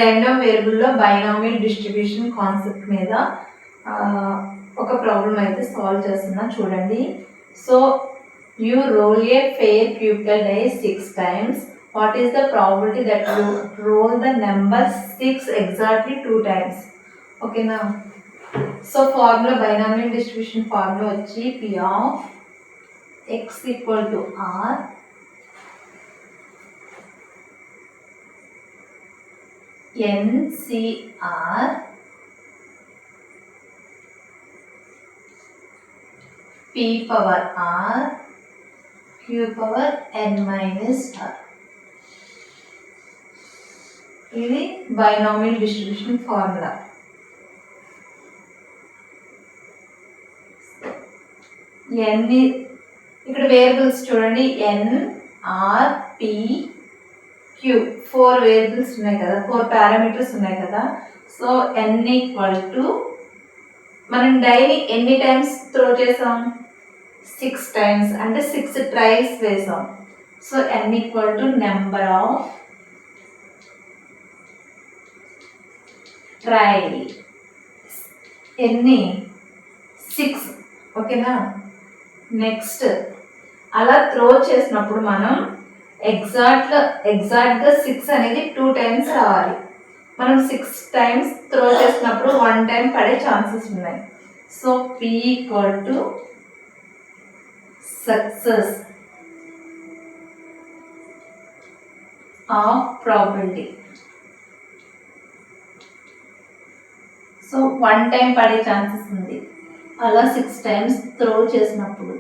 రెండో వేరియబుల్లో binomial distribution concept మీద ఒక ప్రాబ్లం అయితే సాల్వ్ చేస్తున్నా చూడండి. So you roll a fair cubical dice 6 times. What is the probability that you roll the number 6 exactly 2 times? Okay na. So formula binomial distribution formula వచ్చి P of x equal to R NCR P power R Q power n minus R. ఇది binomial distribution formula. ఎన్ని ఇక్కడ variables చూడండి, n r p q 4 variables ఉన్నాయి కదా, 4 parameters ఉన్నాయి కదా. So n equal to మనం డైలీ ఎన్ని టైమ్స్ త్రో చేసాం? 6 times, అంటే 6 ట్రైస్ వేసాం. So n equal to number of try, ఎన్ని? 6. ఓకేనా. నెక్స్ట్ అలా త్రో చేసినప్పుడు మనం ఎగ్జాక్ట్గా 6 అనేది 2 times రావాలి. మనం 6 times త్రో చేసినప్పుడు 1 time పడే ఛాన్సెస్ ఉన్నాయి. So P equal to success of probability. So 1 time పడే ఛాన్సెస్ ఉంది అలా 6 times త్రో చేసినప్పుడు.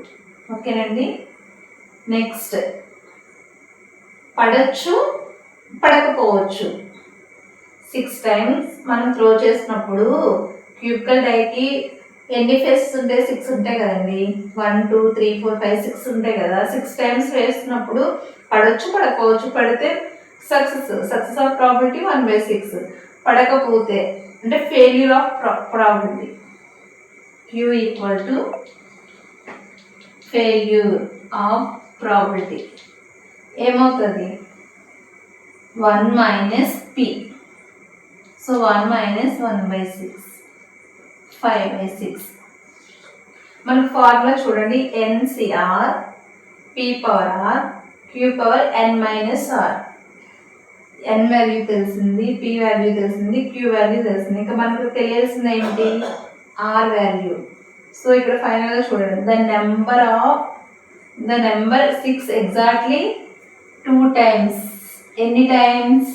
ఓకేనండి. నెక్స్ట్ పడచ్చు పడకపోవచ్చు. 6 times మనం త్రో చేసినప్పుడు క్యూబికల్ డైకి ఎన్ని ఫేసెస్ ఉంటాయి? 6 ఉంటాయి కదండి. 1 2 3 4 5 6 ఉంటాయి కదా. 6 times వేస్తున్నప్పుడు పడవచ్చు పడకపోవచ్చు. పడితే సక్సెస్ ఆఫ్ ప్రాబిలిటీ 1/6. పడకపోతే అంటే failure of probability. Q equal to failure of probability ఏమవుతుంది? 1 minus P. So 1 minus 1/6, 5/6. మన ఫార్ములా చూడండి, NCR P power R Q power n minus R. n value తెలిసింది, P వాల్యూ తెలిసింది, Q వాల్యూ తెలిసింది. ఇంకా మనకు తెలియాల్సింది ఏంటి? R value. సో ఇక్కడ ఫైనల్గా చూడండి, ద నెంబర్ 6 ఎగ్జాక్ట్లీ 2 times. ఎన్ని టైమ్స్?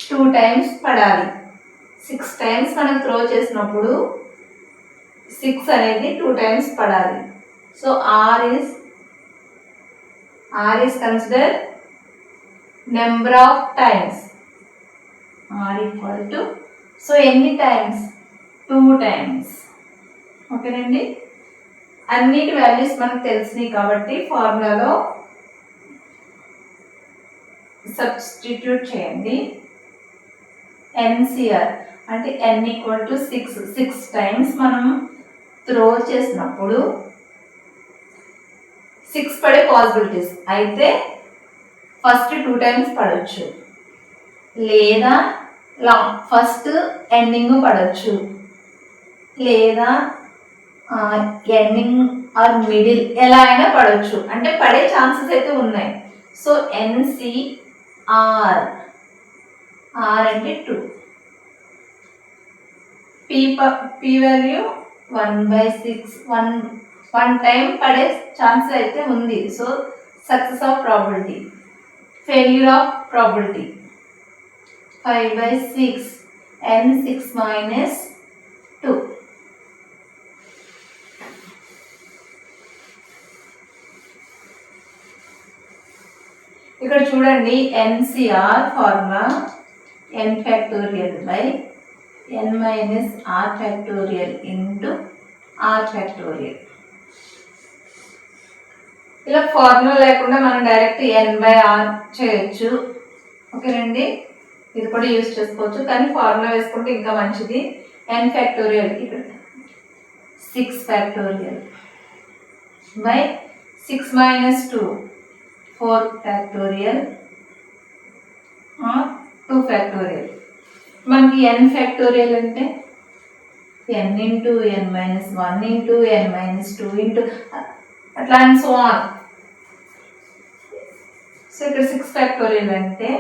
2 times పడాలి. 6 times మనం త్రో చేసినప్పుడు 6 అనేది 2 times పడాలి. So R is consider number of times. R equal to, so ఎన్ని టైమ్స్? 2 times. ఓకేనండి. అన్నిటి వాల్యూస్ మనకు తెలిసినాయి కాబట్టి ఫార్ములాలో సబ్స్టిట్యూట్ చేయండి. NCR అంటే n ఈక్వల్ టు 6 times మనం త్రో చేసినప్పుడు 6 పడే పాసిబిలిటీస్ అయితే ఫస్ట్ 2 times పడవచ్చు, లేదా ఫస్ట్ ఎండింగ్ పడవచ్చు, లేదా ఎండింగ్ ఆర్ మిడిల్ ఎలా అయినా పడవచ్చు. అంటే పడే ఛాన్సెస్ అయితే ఉన్నాయి. సో NCR, R అంటే 2. P వాల్యూ 1/6, 1 time పడే ఛాన్స్ అయితే ఉంది. So success of probability, failure of probability 5/6, N6 minus 2. ఇక్కడ చూడండి, NCR formula n factorial by n minus r factorial into r factorial. ఇలా ఫార్ములా లేకుండా మనం డైరెక్ట్ n/r చేయొచ్చు. ఓకేనండి. ఇది కూడా యూజ్ చేసుకోవచ్చు, కానీ ఫార్ములా వేసుకుంటే ఇంకా మంచిది. n factorial ఇక్కడ 6 factorial by 6 minus 2 4 factorial or 2 factorial. మనకి n ఫ్యాక్టోరియల్ అంటే n into n minus 1 into n minus 2 into అట్లా అండ్ సో ఆన్. సో ఇక్కడ 6 ఫ్యాక్టోరియల్ అంటే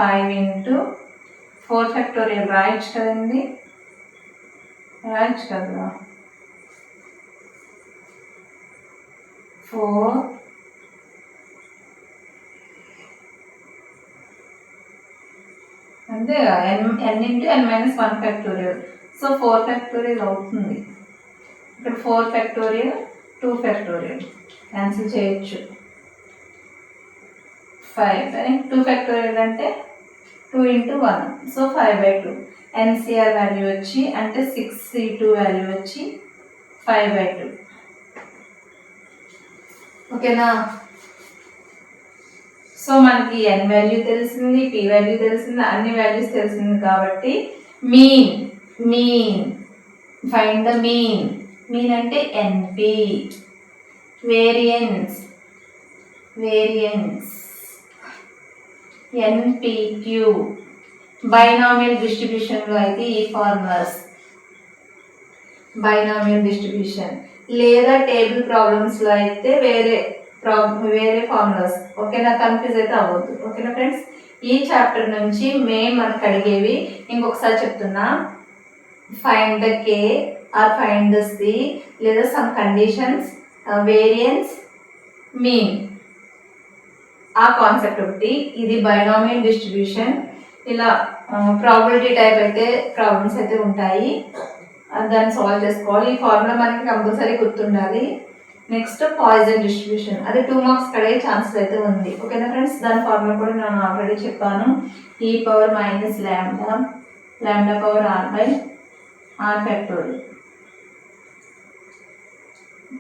5 ఇంటూ 4 ఫ్యాక్టోరియల్ రాయొచ్చు కదండి, రాయొచ్చు కదా. 4 అంతేగా, n into n minus 1 factorial. So 4 factorial అవుతుంది. ఇక్కడ 4 ఫ్యాక్టోరియల్ 2 ఫ్యాక్టోరియల్ క్యాన్సిల్ చేయొచ్చు. 5 అని 2 ఫ్యాక్టోరియల్ అంటే 2 ఇంటూ 1, సో 5/2. ఎన్సిఆర్ వాల్యూ వచ్చి అంటే 6c2 వాల్యూ వచ్చి 5/2. ఓకేనా. సో మనకి n వాల్యూ తెలిసింది, p వాల్యూ తెలిసింది, అన్ని వాల్యూస్ తెలిసింది కాబట్టి మీన్ ఫైండ్ ద మీన్ అంటే NP. Variance NPQ. బైనామియల్ డిస్ట్రిబ్యూషన్లో అయితే ఈ ఫార్ములాస్, బైనామియల్ డిస్ట్రిబ్యూషన్ లేదా టేబుల్ ప్రాబ్లమ్స్లో అయితే వేరే ఫార్ములాస్. ఓకేనా, కన్ఫ్యూజ్ అయితే అవ్వద్దు. ఓకేనా ఫ్రెండ్స్, ఈ చాప్టర్ నుంచి మనకు అడిగేవి ఇంకొకసారి చెప్తున్నా. Find the K or find the C లేదా సమ్ కండిషన్స్, వేరియన్స్, మీన్, ఆ కాన్సెప్ట్ ఒకటి. ఇది బైనామియల్ డిస్ట్రిబ్యూషన్. ఇలా ప్రాబిలిటీ టైప్ అయితే ప్రాబ్లమ్స్ అయితే ఉంటాయి, దాన్ని సాల్వ్ చేసుకోవాలి. ఈ ఫార్ములా మనకి కంపల్సరీ గుర్తుండాలి. నెక్స్ట్ పాయిజన్ డిస్ట్రిబ్యూషన్, అది 2 మార్క్స్ కడే ఛాన్సెస్ అయితే ఉంది. ఓకేనా ఫ్రెండ్స్, దాని ఫార్ములా కూడా నేను ఆల్రెడీ చెప్పాను. e power minus lambda power r by r factorial.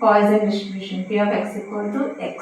Poisson distribution p of x equal to x.